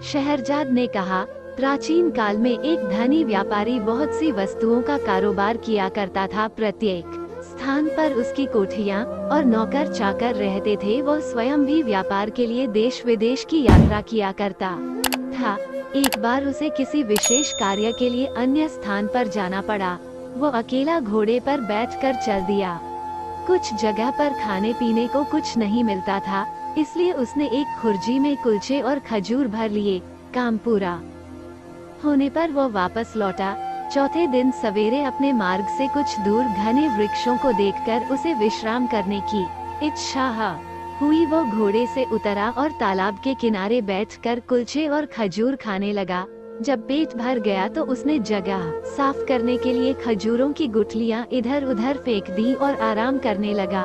शहरजाद ने कहा, प्राचीन काल में एक धनी व्यापारी बहुत सी वस्तुओं का कारोबार किया करता था। प्रत्येक स्थान पर उसकी कोठियाँ और नौकर चाकर रहते थे। वह स्वयं भी व्यापार के लिए देश विदेश की यात्रा किया करता था। एक बार उसे किसी विशेष कार्य के लिए अन्य स्थान पर जाना पड़ा। वो अकेला घोड़े पर बैठकर चल दिया। कुछ जगह पर खाने पीने को कुछ नहीं मिलता था, इसलिए उसने एक खुर्जी में कुलचे और खजूर भर लिए। काम पूरा होने पर वो वापस लौटा। चौथे दिन सवेरे अपने मार्ग से कुछ दूर घने वृक्षों को देखकर उसे विश्राम करने की इच्छा हुई। वो घोड़े से उतरा और तालाब के किनारे बैठकर कुलचे और खजूर खाने लगा। जब पेट भर गया तो उसने जगह साफ करने के लिए खजूरों की गुठलियां इधर उधर फेंक दी और आराम करने लगा।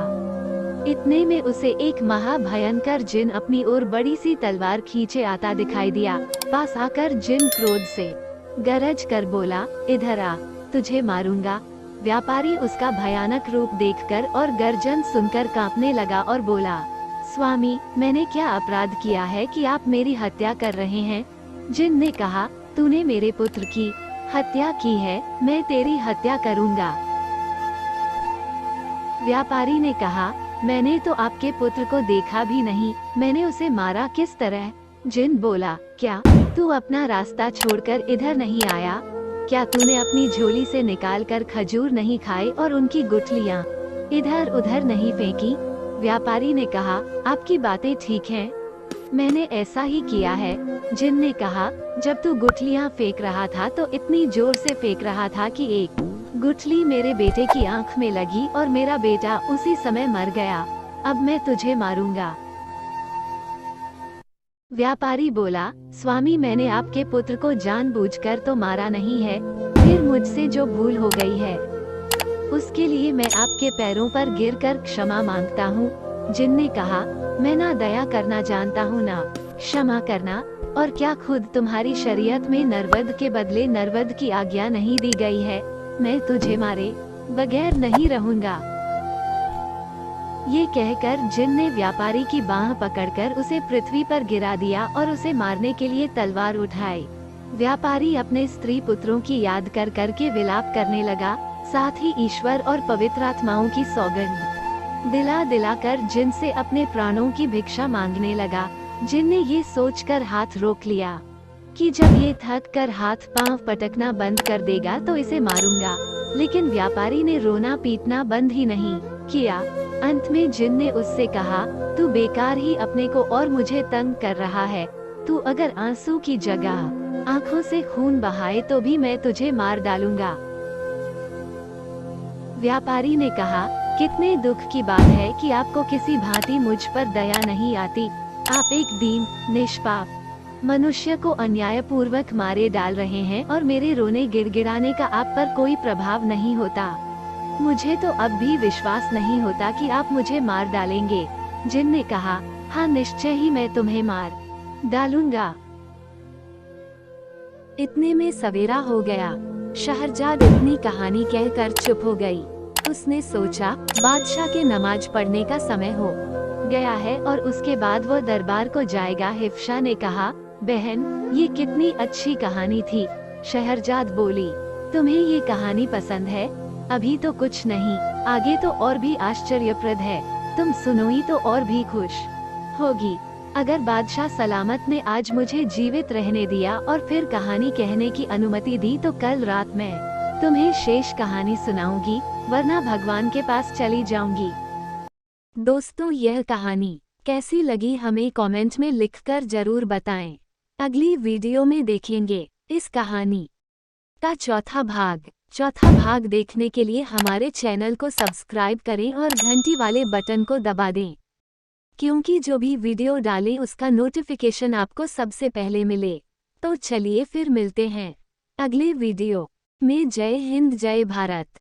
इतने में उसे एक महाभयंकर जिन अपनी ओर बड़ी सी तलवार खींचे आता दिखाई दिया। पास आकर जिन क्रोध से गरज कर बोला, इधर आ, तुझे मारूंगा। व्यापारी उसका भयानक रूप देखकर और गर्जन सुनकर कांपने लगा और बोला, स्वामी, मैंने क्या अपराध किया है कि आप मेरी हत्या कर रहे हैं? जिन ने कहा, तूने मेरे पुत्र की हत्या की है, मैं तेरी हत्या करूंगा। व्यापारी ने कहा, मैंने तो आपके पुत्र को देखा भी नहीं, मैंने उसे मारा किस तरह? जिन बोला, क्या तू अपना रास्ता छोड़कर इधर नहीं आया? क्या तूने अपनी झोली से निकालकर खजूर नहीं खाए और उनकी गुठलियाँ इधर उधर नहीं फेंकी? व्यापारी ने कहा, आपकी बातें ठीक हैं, मैंने ऐसा ही किया है। जिन ने कहा, जब तू गुठलियाँ फेंक रहा था तो इतनी जोर से फेंक रहा था कि एक गुठली मेरे बेटे की आंख में लगी और मेरा बेटा उसी समय मर गया। अब मैं तुझे मारूंगा। व्यापारी बोला, स्वामी, मैंने आपके पुत्र को जानबूझकर तो मारा नहीं है, फिर मुझसे जो भूल हो गई है उसके लिए मैं आपके पैरों पर गिरकर क्षमा मांगता हूँ। जिन ने कहा, मैं ना दया करना जानता हूँ ना क्षमा करना, और क्या खुद तुम्हारी शरीयत में नरवध के बदले नरवध की आज्ञा नहीं दी गई है? मैं तुझे मारे बगैर नहीं रहूंगा। ये कहकर जिन ने व्यापारी की बाह पकड़कर उसे पृथ्वी पर गिरा दिया और उसे मारने के लिए तलवार उठाई। व्यापारी अपने स्त्री पुत्रों की याद कर करके विलाप करने लगा, साथ ही ईश्वर और पवित्र आत्माओं की सौगंध दिला दिलाकर जिन से अपने प्राणों की भिक्षा मांगने लगा। जिन ने ये सोचकर हाथ रोक लिया कि जब ये थक कर हाथ पांव पटकना बंद कर देगा तो इसे मारूंगा, लेकिन व्यापारी ने रोना पीटना बंद ही नहीं किया। अंत में जिन ने उससे कहा, तू बेकार ही अपने को और मुझे तंग कर रहा है। तू अगर आंसू की जगह आंखों से खून बहाए तो भी मैं तुझे मार डालूंगा। व्यापारी ने कहा, कितने दुख की बात है कि आपको किसी भांति मुझ पर दया नहीं आती। आप एक दीन निष्पाप मनुष्य को अन्यायपूर्वक मारे डाल रहे हैं और मेरे रोने गिड़गिड़ाने का आप पर कोई प्रभाव नहीं होता। मुझे तो अब भी विश्वास नहीं होता कि आप मुझे मार डालेंगे। जिन ने कहा, हाँ, निश्चय ही मैं तुम्हें मार डालूंगा। इतने में सवेरा हो गया। शहरजाद इतनी कहानी कहकर चुप हो गई। उसने सोचा, बादशाह के नमाज पढ़ने का समय हो गया है और उसके बाद वो दरबार को जाएगा। हिफ्शा ने कहा, बहन, ये कितनी अच्छी कहानी थी। शहरजाद बोली, तुम्हें ये कहानी पसंद है? अभी तो कुछ नहीं, आगे तो और भी आश्चर्यप्रद है। तुम सुनोगी तो और भी खुश होगी। अगर बादशाह सलामत ने आज मुझे जीवित रहने दिया और फिर कहानी कहने की अनुमति दी तो कल रात मैं तुम्हें शेष कहानी सुनाऊंगी, वरना भगवान के पास चली जाऊंगी। दोस्तों, यह कहानी कैसी लगी हमें कमेंट में लिखकर जरूर बताएं। अगली वीडियो में देखेंगे इस कहानी का चौथा भाग देखने के लिए हमारे चैनल को सब्सक्राइब करें और घंटी वाले बटन को दबा दें, क्योंकि जो भी वीडियो डालें उसका नोटिफिकेशन आपको सबसे पहले मिले। तो चलिए फिर मिलते हैं अगले वीडियो में। जय हिंद, जय भारत।